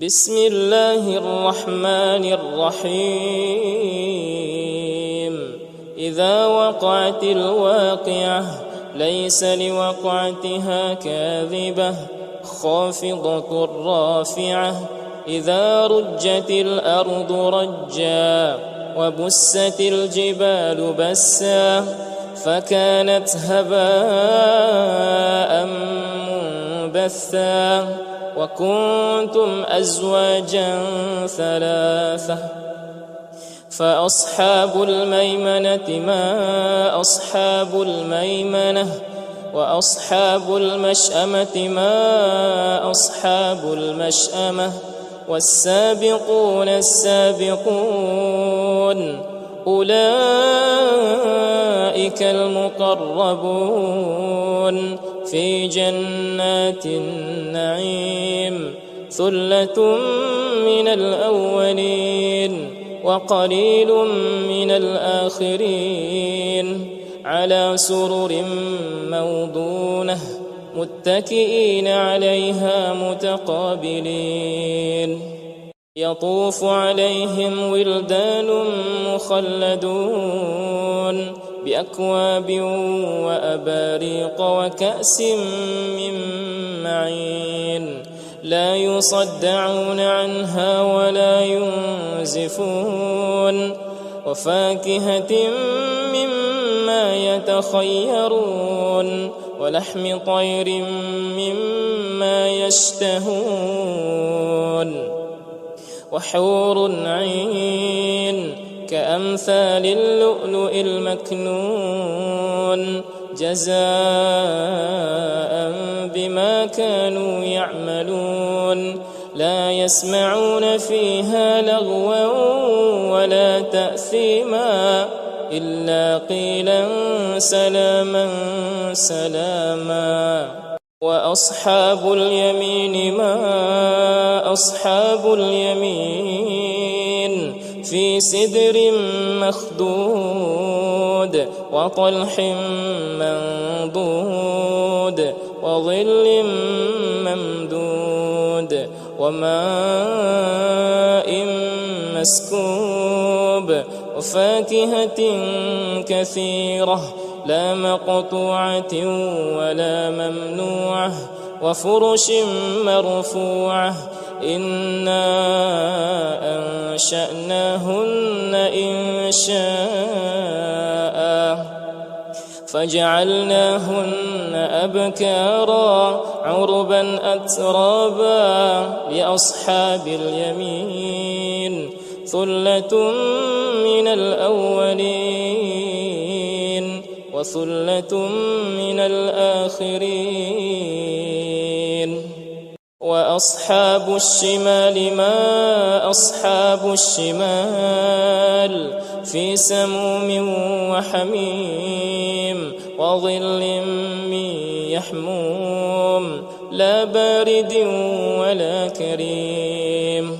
بسم الله الرحمن الرحيم إذا وقعت الواقعة ليس لوقعتها كاذبة خافضة رافعة إذا رجت الأرض رجا وبست الجبال بسا فكانت هباء منبثا وكنتم أزواجا ثلاثة فأصحاب الميمنة ما أصحاب الميمنة وأصحاب المشأمة ما أصحاب المشأمة والسابقون السابقون أولئك المقربون في جنات النعيم ثلة من الأولين وقليل من الآخرين على سرر موضونة متكئين عليها متقابلين يطوف عليهم ولدان مخلدون بأكواب وأباريق وكأس من معين لا يصدعون عنها ولا ينزفون وفاكهة مما يتخيرون ولحم طير مما يشتهون وحور عين كأمثال اللؤلؤ المكنون جزاء بما كانوا يعملون لا يسمعون فيها لغوا ولا تأثيما إلا قيلا سلاما سلاما وأصحاب اليمين ما أصحاب اليمين في سدر مخضود وطلح منضود وظل ممدود وماء مسكوب وفاكهة كثيرة لا مقطوعة ولا ممنوعة وفرش مرفوعة إنا أنشأناهن إنشاء فجعلناهن أبكارا عربا أترابا لأصحاب اليمين ثلة من الأولين وثلة من الآخرين وأصحاب الشمال ما أصحاب الشمال في سموم وحميم وظل من يحموم لا بارد ولا كريم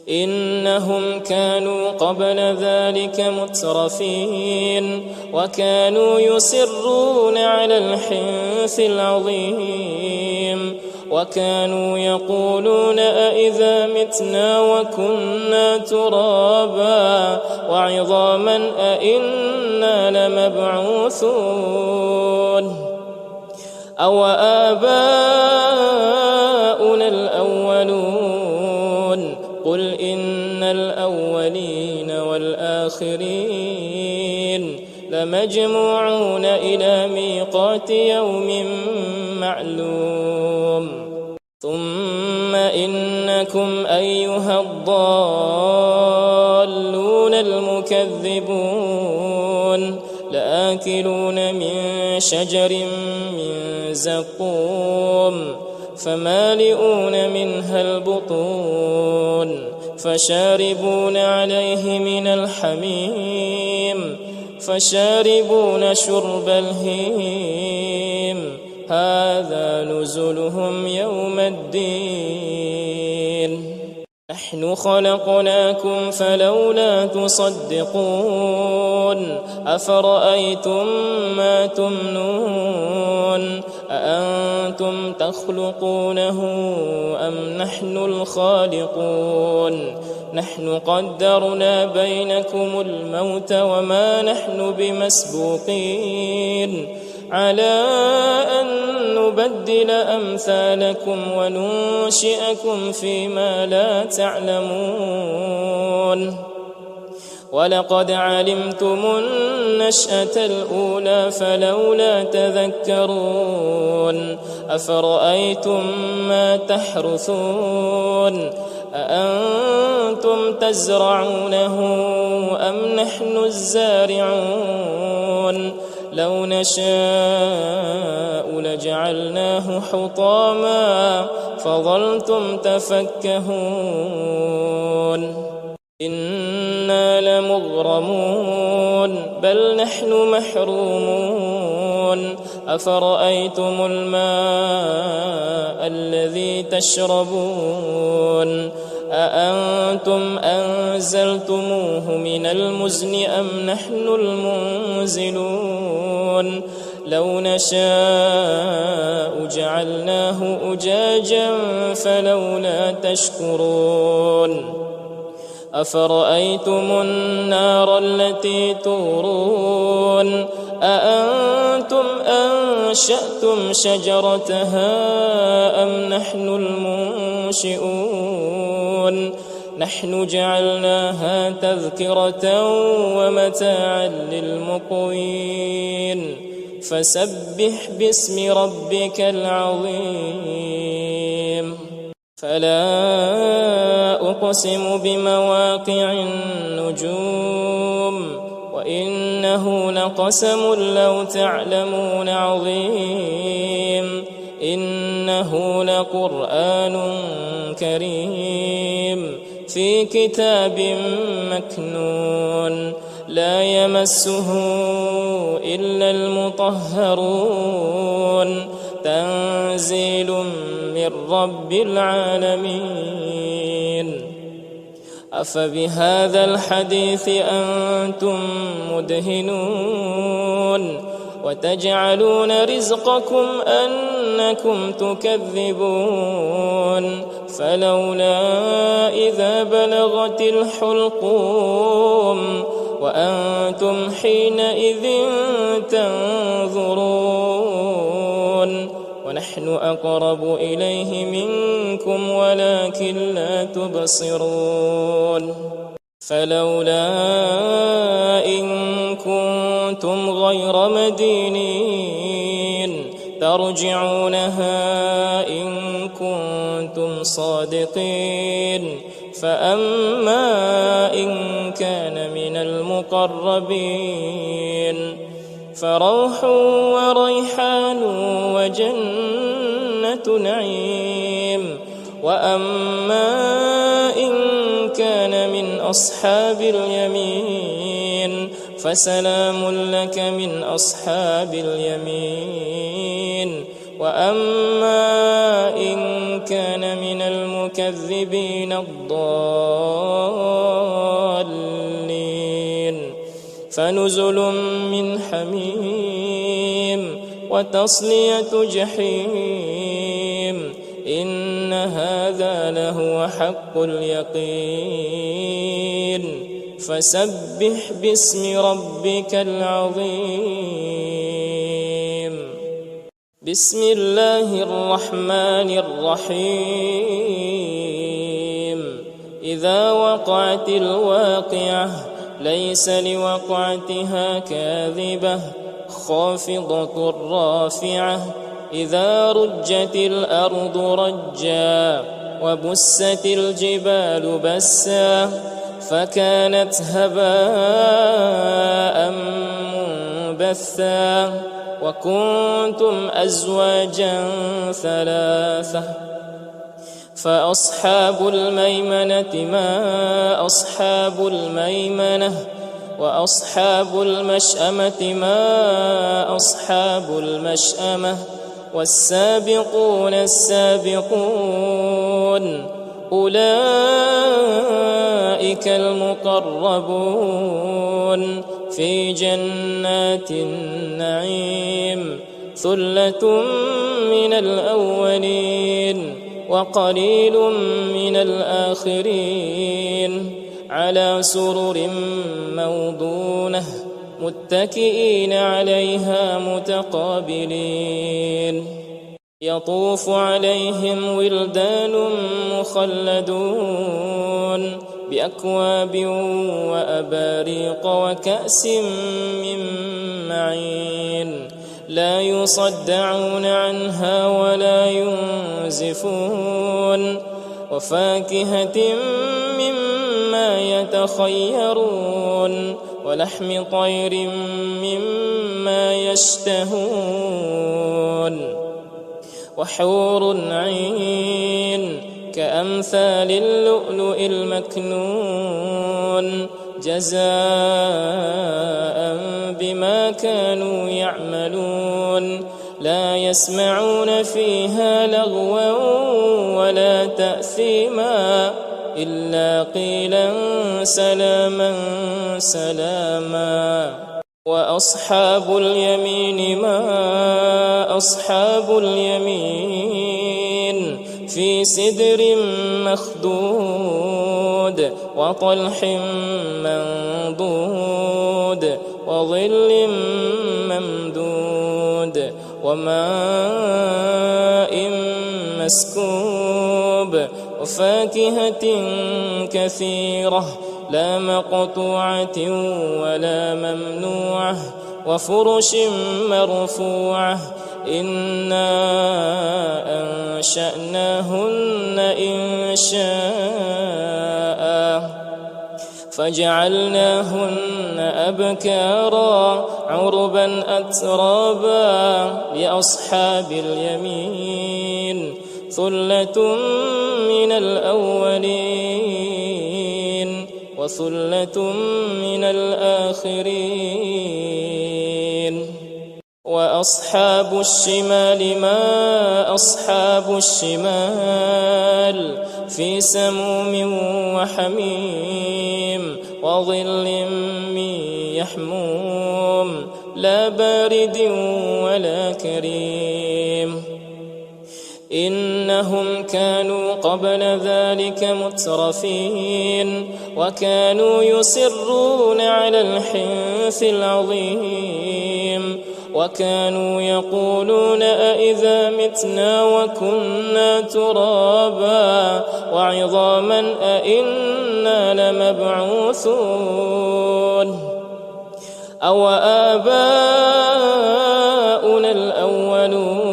إنهم كانوا قبل ذلك مترفين وكانوا يصرون على الحنث العظيم وكانوا يقولون أئذا متنا وكنا ترابا وعظاما أئنا لمبعوثون أو آباؤنا الأولون قل إن الأولين والآخرين لمجموعون إلى ميقات يوم معلوم ثم إنكم أيها الضالون المكذبون لآكلون من شجر من زقوم فمالئون منها البطون فشاربون عليه من الحميم فشاربون شرب الهيم هذا نزلهم يوم الدين نحن خلقناكم فلولا تصدقون أفرأيتم ما تمنون أأنتم تخلقونه أم نحن الخالقون نحن قدرنا بينكم الموت وما نحن بمسبوقين على أن نبدل أمثالكم وننشئكم فيما لا تعلمون ولقد علمتم النشأة الأولى فلولا تذكرون أفرأيتم ما تحرثون أأنتم تزرعونه أم نحن الزارعون لو نشاء لجعلناه حطاما فظلتم تفكهون إنا لمغرمون بل نحن محرومون أفرأيتم الماء الذي تشربون أأنتم أنزلتموه من المزن أم نحن المنزلون لو نشاء جعلناه أجاجا فلولا تشكرون أفرأيتم النار التي تورون أأنتم أنشأتم شجرتها أم نحن المنشئون نحن جعلناها تذكرة ومتاعا للمقوين فسبح باسم ربك العظيم فلا أقسم بمواقع النجوم وإنه لقسم لو تعلمون عظيم إنه لقرآن كريم في كتاب مكنون لا يمسه إلا المطهرون تنزيل من رب العالمين أفبهذا الحديث أنتم مدهنون وتجعلون رزقكم أنكم تكذبون فلولا إذا بلغت الحلقوم وأنتم حينئذ تنظرون ونحن أقرب إليه منكم ولكن لا تبصرون فلولا إن كنتم غير مدينين ترجعونها إن كنتم صادقين فأما إن كان من المقربين فروح وريحان وجنة نعيم وأما إن كان من أصحاب اليمين فسلام لك من أصحاب اليمين وأما إن كان من المكذبين الضالين فنزل من حميم وتصلية جحيم إن هذا لهو حق اليقين فسبح باسم ربك العظيم بسم الله الرحمن الرحيم إذا وقعت الواقعة ليس لوقعتها كاذبة خافضة رافعة إذا رجت الأرض رجا وبست الجبال بسا فكانت هباء منبثا وكنتم أزواجا ثلاثة فأصحاب الميمنة ما أصحاب الميمنة وأصحاب المشأمة ما أصحاب المشأمة والسابقون السابقون أولئك المقربون في جنات النعيم ثلة من الأولين وقليل من الآخرين على سرر موضونة متكئين عليها متقابلين يطوف عليهم ولدان مخلدون بأكواب وأباريق وكأس من معين لا يصدعون عنها ولا ينزفون وفاكهة مما يتخيرون ولحم طير مما يشتهون وحور عين كأمثال اللؤلؤ المكنون جزاء بما كانوا يعملون لا يسمعون فيها لغوا ولا تأثيما إلا قيلا سلاما سلاما وأصحاب اليمين ما أصحاب اليمين في سدر مخضود وطلح منضود وظل ممدود وماء مسكوب وفاكهة كثيرة لا مقطوعة ولا ممنوعة وفرش مرفوعة إنا أنشأناهن إنشاء فجعلناهن أبكارا عربا أترابا لأصحاب اليمين ثلة من الأولين وثلة من الآخرين وأصحاب الشمال ما أصحاب الشمال في سموم وحميم وظل من يحموم لا بارد ولا كريم إنهم كانوا قبل ذلك مترفين وكانوا يصرون على الحنث العظيم وكانوا يقولون أئذا متنا وكنا ترابا وعظاما أئنا لمبعوثون أو آباؤنا الأولون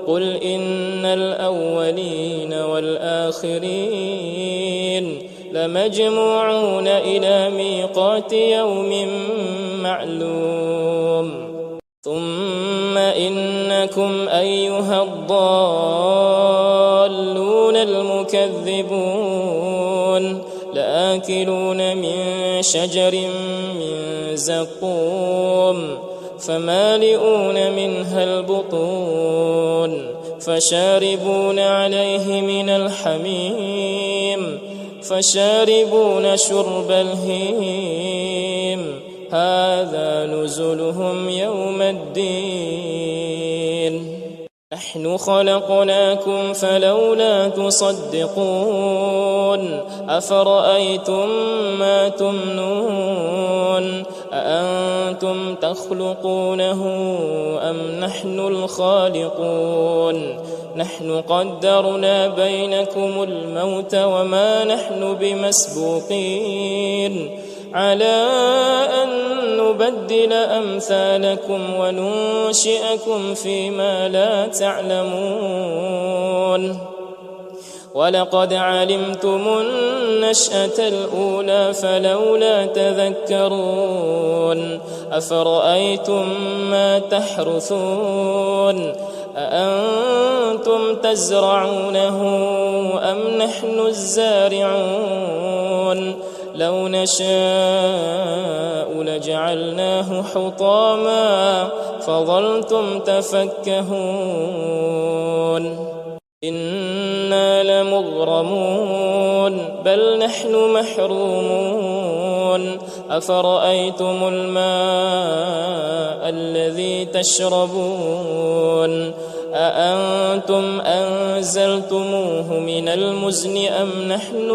قل إن الأولين والآخرين لمجموعون إلى ميقات يوم معلوم ثم إنكم أيها الضالون المكذبون لآكلون من شجر من زقوم فمالئون منها البطون فشاربون عليه من الحميم فشاربون شرب الهيم هذا نزلهم يوم الدين نحن خلقناكم فلولا تصدقون أفرأيتم ما تمنون أأنتم تخلقونه أم نحن الخالقون نحن قدرنا بينكم الموت وما نحن بمسبوقين على أن نبدل أمثالكم وننشئكم فيما لا تعلمون ولقد علمتم النشأة الأولى فلولا تذكرون أفرأيتم ما تحرثون أأنتم تزرعونه أم نحن الزارعون لو نشاء لجعلناه حطاما فظلتم تفكهون إنا مكرمون بل نحن محرومون أفرأيتم الماء الذي تشربون أأنتم أنزلتموه من المزن أم نحن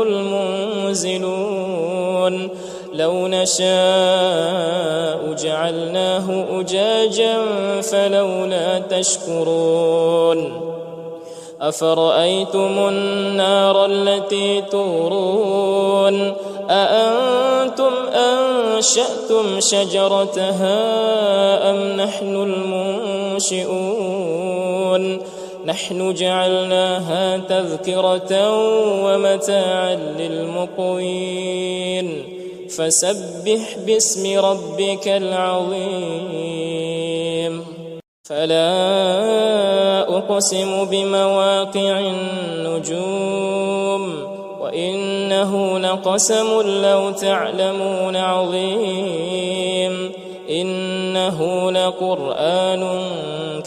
المنزلون لو نشاء جعلناه أجاجا فلولا تشكرون أفرأيتم النار التي تورون أأنتم أنشأتم شجرتها أم نحن المنشئون نحن جعلناها تذكرة ومتاعا للمقوين فسبح باسم ربك العظيم فلا أقسم بمواقع النجوم وإنه لقسم لو تعلمون عظيم إنه لقرآن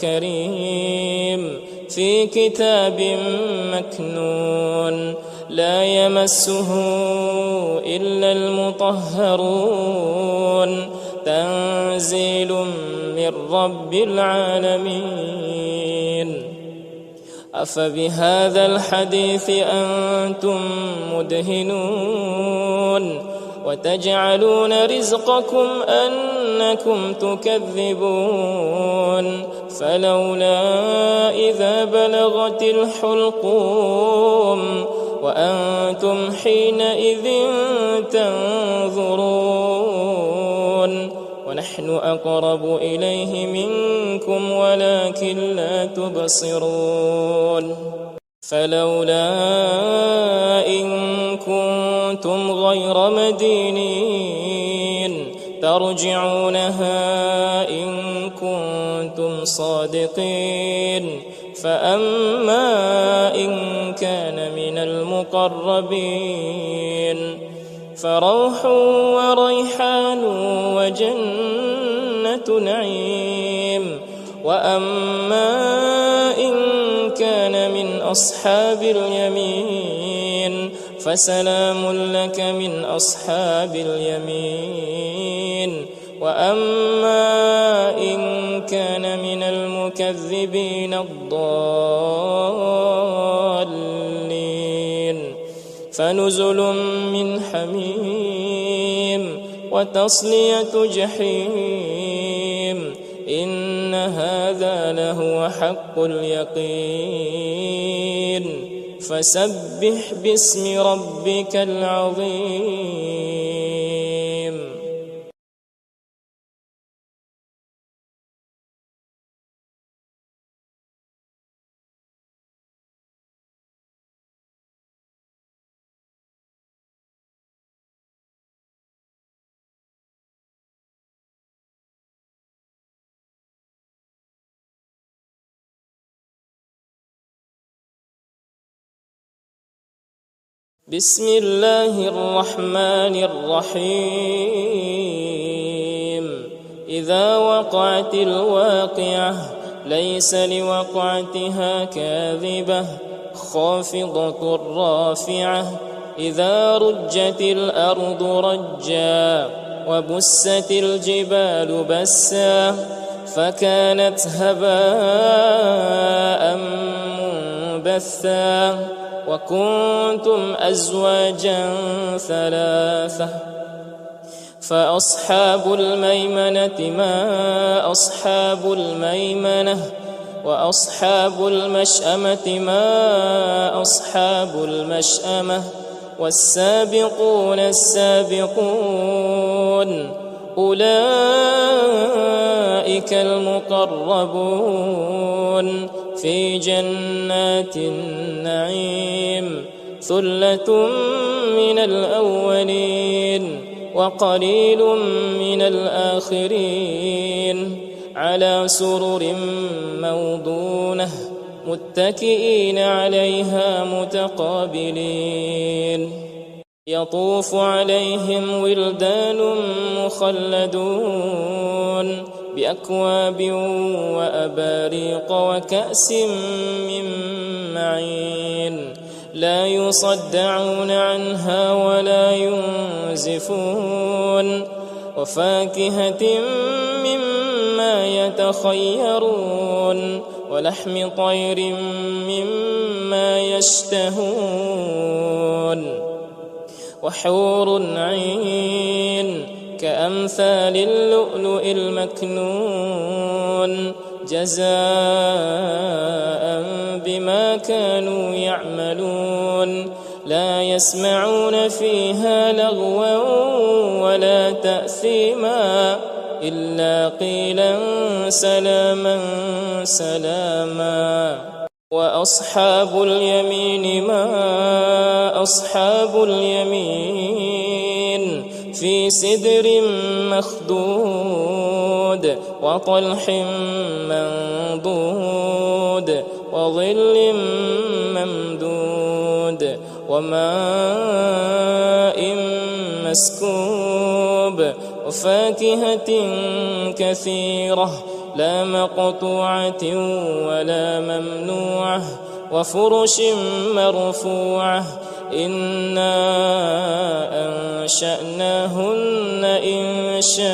كريم في كتاب مكنون لا يمسه إلا المطهرون تنزيل من رب العالمين أفبهذا الحديث أنتم مدهنون وتجعلون رزقكم أنكم تكذبون فلولا إذا بلغت الحلقوم وأنتم حينئذ تنظرون ونحن أقرب إليه منكم ولكن لا تبصرون فلولا إن كنتم غير مدينين ترجعونها إن كنتم صادقين فأما إن كان من المقربين فروح وريحان وجنة نعيم وأما إن كان من أصحاب اليمين فسلام لك من أصحاب اليمين وأما إن كان من المكذبين الضالين فنزل من حميم وتصلية جحيم إن هذا لهو حق اليقين فسبح باسم ربك العظيم بسم الله الرحمن الرحيم إذا وقعت الواقعة ليس لوقعتها كاذبة خافضة رافعة إذا رجت الأرض رجا وبست الجبال بسا فكانت هباء منبثا وكنتم أزواجا ثلاثة فأصحاب الميمنة ما أصحاب الميمنة وأصحاب المشأمة ما أصحاب المشأمة والسابقون السابقون أولئك المقربون في جنات النعيم ثلة من الأولين وقليل من الآخرين على سرر موضونة متكئين عليها متقابلين يطوف عليهم ولدان مخلدون بأكواب وأباريق وكأس من معين لا يصدعون عنها ولا ينزفون وفاكهة مما يتخيرون ولحم طير مما يشتهون وحور عين كأمثال اللؤلؤ المكنون جزاء بما كانوا يعملون لا يسمعون فيها لغوا ولا تأثيما إلا قيلا سلاما سلاما وأصحاب اليمين ما أصحاب اليمين في سدر مخضود وطلح منضود وظل ممدود وماء مسكوب وفاكهة كثيرة لا مقطوعة ولا ممنوعة وفرش مرفوعة إنا أنشأناهن إنشاء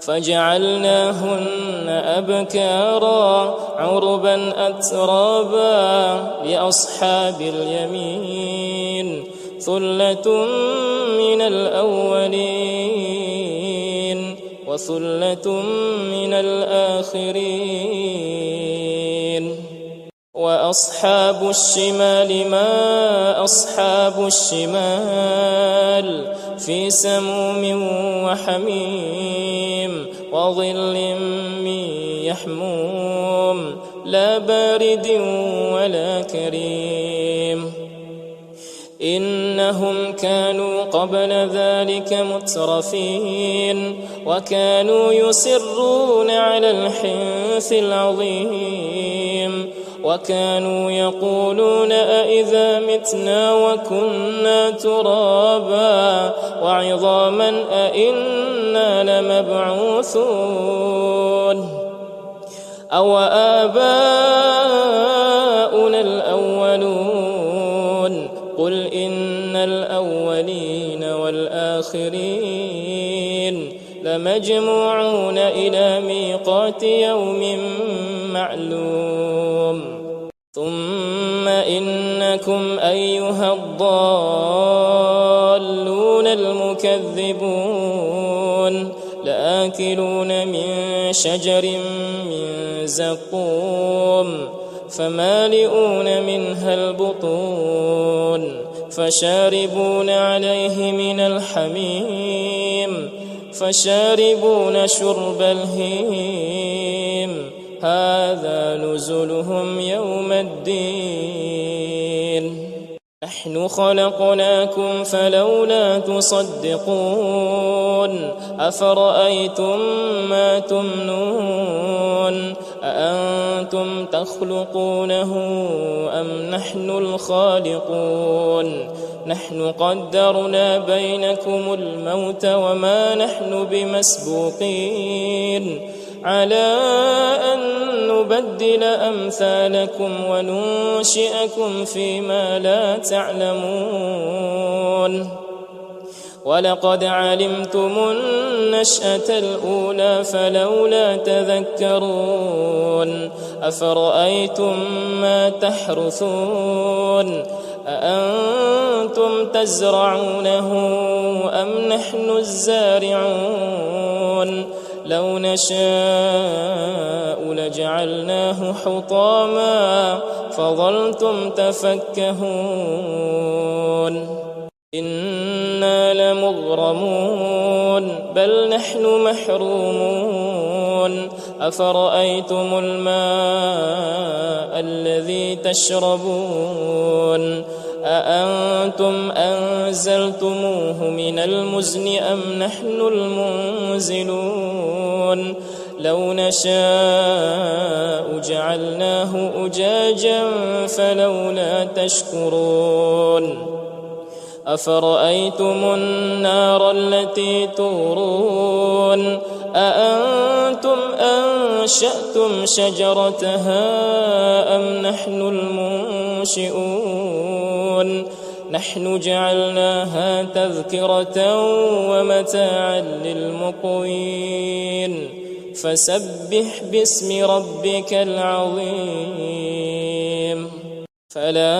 فجعلناهن أبكارا عربا أترابا لأصحاب اليمين ثلة من الأولين وثلة من الآخرين وأصحاب الشمال ما أصحاب الشمال في سموم وحميم وظل من يحموم لا بارد ولا كريم إنهم كانوا قبل ذلك مترفين وكانوا يصرون على الحنث العظيم وكانوا يقولون أئذا متنا وكنا ترابا وعظاما أئنا لمبعوثون أو آباؤنا الأولون قل إن الأولين والآخرين لمجموعون إلى ميقات يوم معلوم ثم إنكم أيها الضالون المكذبون لآكلون من شجر من زقوم فمالئون منها البطون فشاربون عليه من الحميم فشاربون شرب الهيم هذا نزلهم يوم الدين نحن خلقناكم فلولا تصدقون أفرأيتم ما تمنون أأنتم تخلقونه أم نحن الخالقون نحن قدرنا بينكم الموت وما نحن بمسبوقين على أن نبدل أمثالكم وننشئكم فيما لا تعلمون ولقد علمتم النشأة الأولى فلولا تذكرون أفرأيتم ما تحرثون أأنتم تزرعونه أم نحن الزارعون لو نشاء لجعلناه حطاما فظلتم تفكهون إنا لمغرمون بل نحن محرومون أفرأيتم الماء الذي تشربون أأنتم أنزلتموه من المزن أم نحن المنزلون لو نشاء جعلناه أجاجا فلولا تشكرون أفرأيتم النار التي تورون أأنتم أنشأتم شجرتها أم نحن المنشئون نحن جعلناها تذكرة ومتاعا للمقوين فسبح باسم ربك العظيم فلا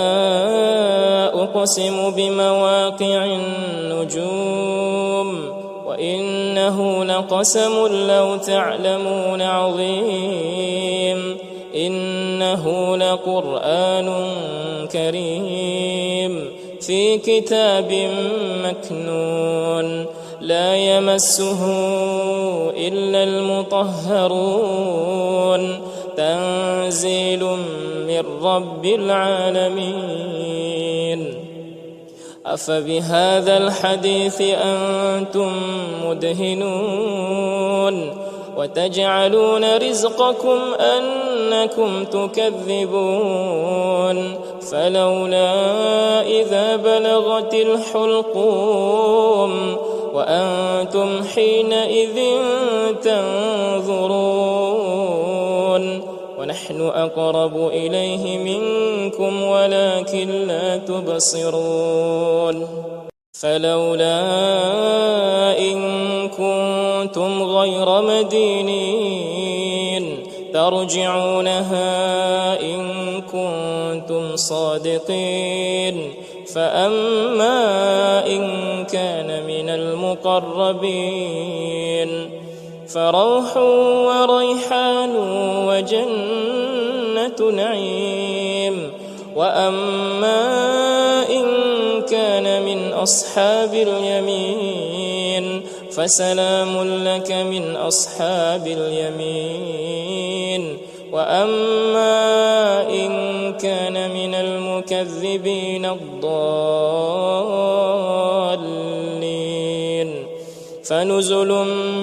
أقسم بمواقع النجوم وإنه لقسم لو تعلمون عظيم إنه لقرآن كريم في كتاب مكنون لا يمسه إلا المطهرون تنزيل من رب العالمين أفبهذا الحديث أنتم مدهنون وتجعلون رزقكم أنكم تكذبون فلولا إذا بلغت الحلقوم وأنتم حينئذ تنظرون ونحن أقرب إليه منكم ولكن لا تبصرون فلولا إن كنتم غير مدينين ترجعونها إن كنتم صادقين فأما إن كان من المقربين فروح وريحان وجنة نعيم وأما إن كان من أصحاب اليمين فسلام لك من أصحاب اليمين وأما إن كان من المكذبين الضالين فنزل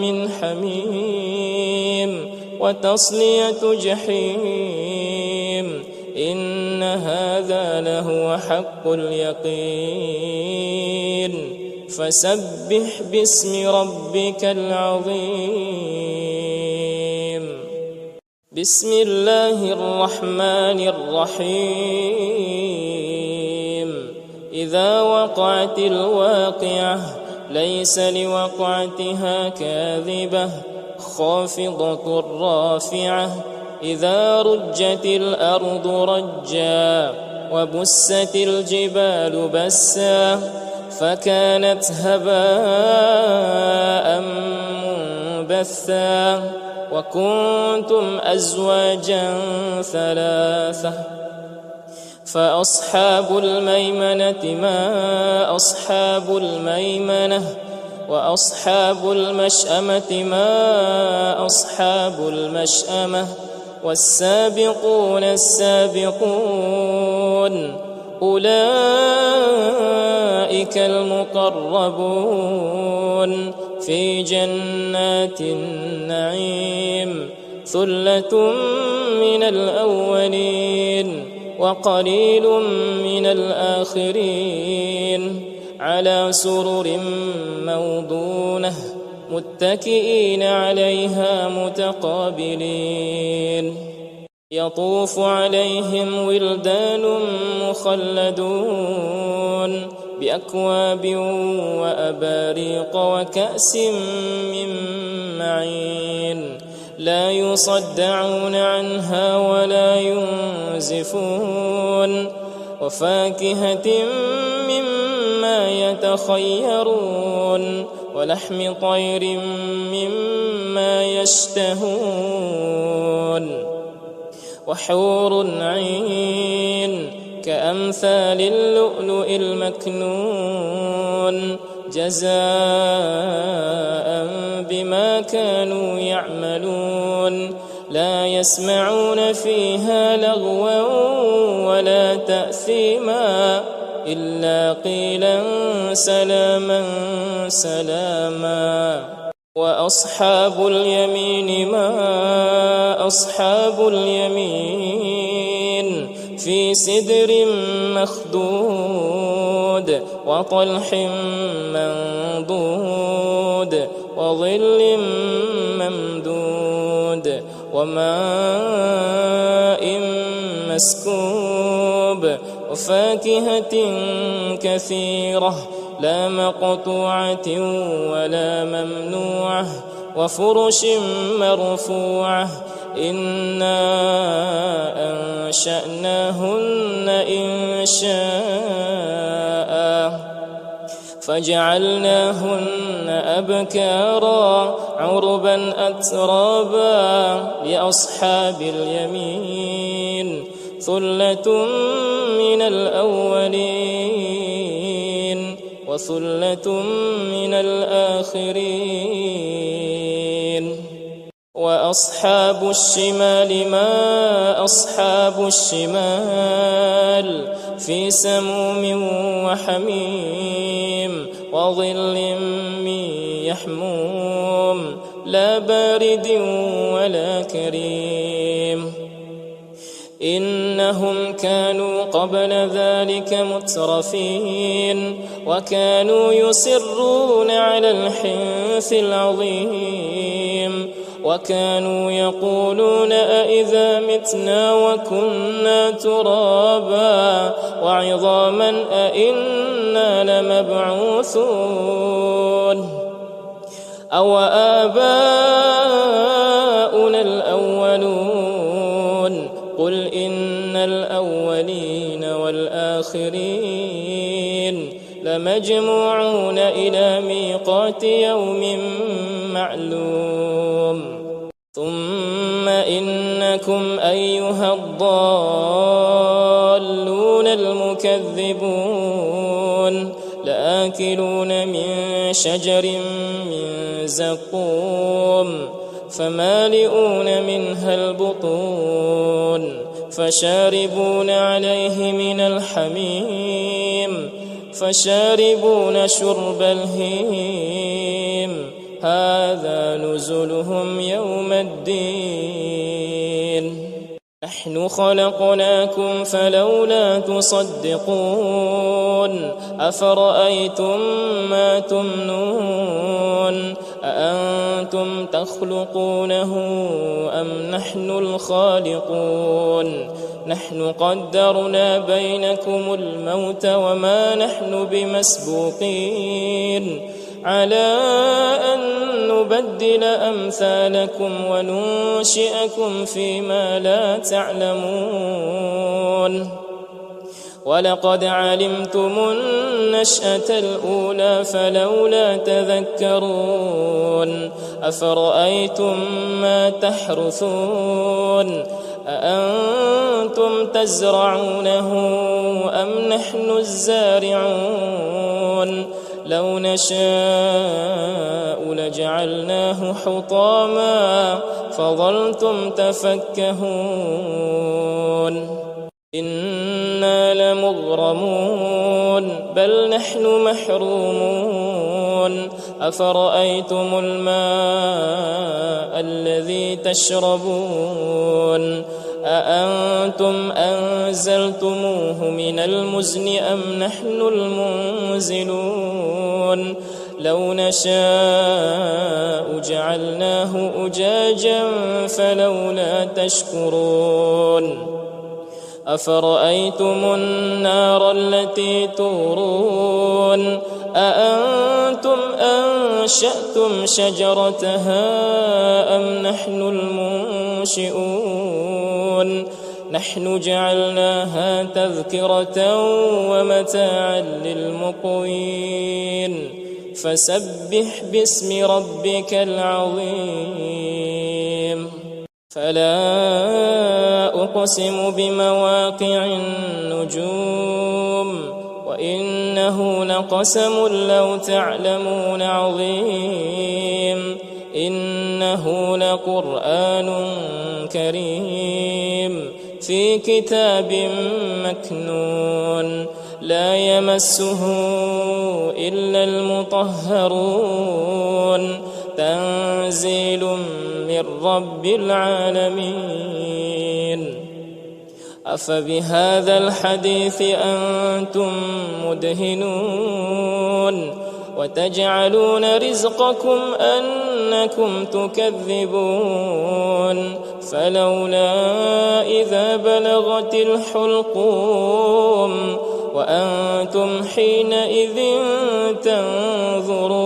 من حميم وتصلية جحيم إن هذا لهو حق اليقين فسبح باسم ربك العظيم بسم الله الرحمن الرحيم إذا وقعت الواقعة ليس لوقعتها كاذبة خافضة رافعة إذا رجت الأرض رجا وبست الجبال بسا فكانت هباء منبثا وكنتم أزواجا ثلاثة فأصحاب الميمنة ما أصحاب الميمنة وأصحاب المشأمة ما أصحاب المشأمة والسابقون السابقون أولئك المقربون في جنات النعيم ثلة من الأولين وقليل من الآخرين على سرر موضونة متكئين عليها متقابلين يطوف عليهم ولدان مخلدون بأكواب وأباريق وكأس من معين لا يصدعون عنها ولا ينزفون وفاكهة مما يتخيرون ولحم طير مما يشتهون وحور عين كأمثال اللؤلؤ المكنون جزاء بما كانوا يعملون لا يسمعون فيها لغوا ولا تأثيما إلا قيلا سلاما سلاما وأصحاب اليمين ما أصحاب اليمين في سدر مخضود وطلح منضود وظل ممدود وماء مسكوب وفاكهة كثيرة لا مقطوعة ولا ممنوعة وفرش مرفوعة إنا أنشأناهن إنشاء فجعلناهن أبكارا عربا أترابا لأصحاب اليمين ثلة من الأولين وثلة من الآخرين وأصحاب الشمال ما أصحاب الشمال في سموم وحميم وظل من يحموم لا بارد ولا كريم إنهم كانوا قبل ذلك مترفين وكانوا يصرون على الحنث العظيم وكانوا يقولون أئذا متنا وكنا ترابا وعظاما أئنا لمبعوثون أو آباؤنا الأولون قل إن الأولين والآخرين لمجموعون إلى ميقات يوم معلوم ثم إنكم أيها الضالون المكذبون لآكلون من شجر من زقوم فمالئون منها البطون فشاربون عليه من الحميم فشاربون شرب الهيم هذا نزلهم يوم الدين نحن خلقناكم فلولا تصدقون أفرأيتم ما تمنون أأنتم تخلقونه أم نحن الخالقون نحن قدرنا بينكم الموت وما نحن بمسبوقين على أن نبدل أمثالكم وننشئكم فيما لا تعلمون ولقد علمتم النشأة الأولى فلولا تذكرون أفرأيتم ما تحرثون أأنتم تزرعونه أم نحن الزارعون لو نشاء لجعلناه حطاما فظلتم تفكهون إنا لمغرمون بل نحن محرومون أفرأيتم الماء الذي تشربون أأنتم أنزلتموه من المزن أم نحن المنزلون لو نشاء جعلناه أجاجا فلولا تشكرون أفرأيتم النار التي تورون أأنتم أنشأتم شجرتها أم نحن المنشئون نحن جعلناها تذكرة ومتاعا للمقوين فسبح باسم ربك العظيم فلا أقسم بمواقع النجوم وإنه لقسم لو تعلمون عظيم إنه لقرآن كريم في كتاب مكنون لا يمسه إلا المطهرون تنزيل من رب العالمين أفبهذا الحديث أنتم مدهنون وتجعلون رزقكم أنكم تكذبون فلولا إذا بلغت الحلقوم وأنتم حينئذ تنظرون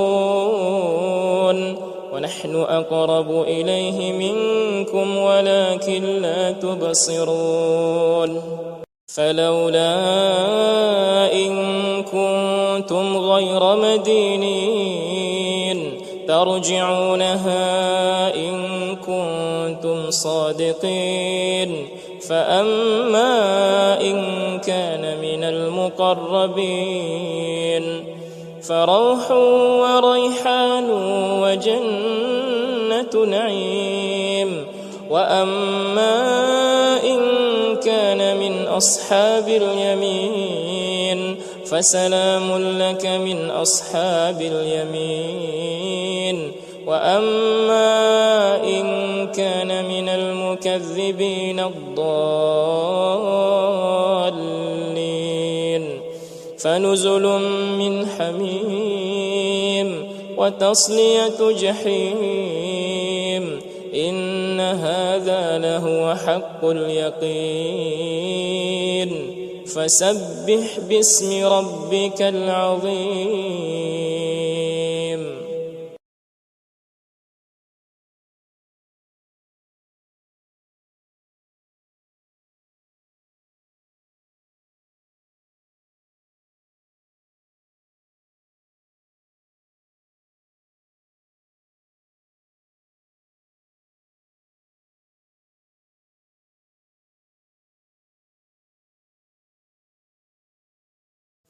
ونحن أقرب إليه منكم ولكن لا تبصرون فلولا إن كنتم غير مدينين ترجعونها إن كنتم صادقين فأما إن كان من المقربين فروح وريحان وجنة نعيم وأما إن كان من أصحاب اليمين فسلام لك من أصحاب اليمين وأما إن كان من المكذبين الضالين فنزل من حميم وتصلية جحيم إن هذا لهو حق اليقين فسبح باسم ربك العظيم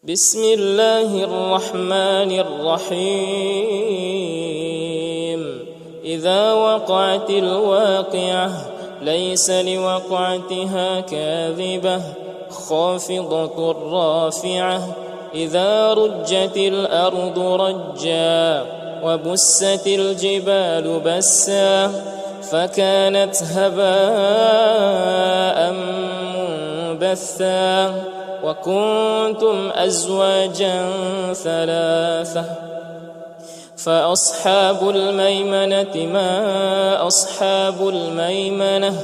بسم الله الرحمن الرحيم إذا وقعت الواقعة ليس لوقعتها كاذبة خافضة رافعة إذا رجت الأرض رجا وبست الجبال بسا فكانت هباء منبثا وكنتم أزواجا ثلاثة فأصحاب الميمنة ما أصحاب الميمنة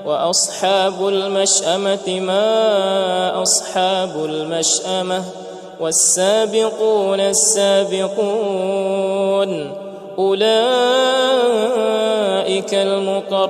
وأصحاب المشأمة ما أصحاب المشأمة والسابقون السابقون أولئك المقربون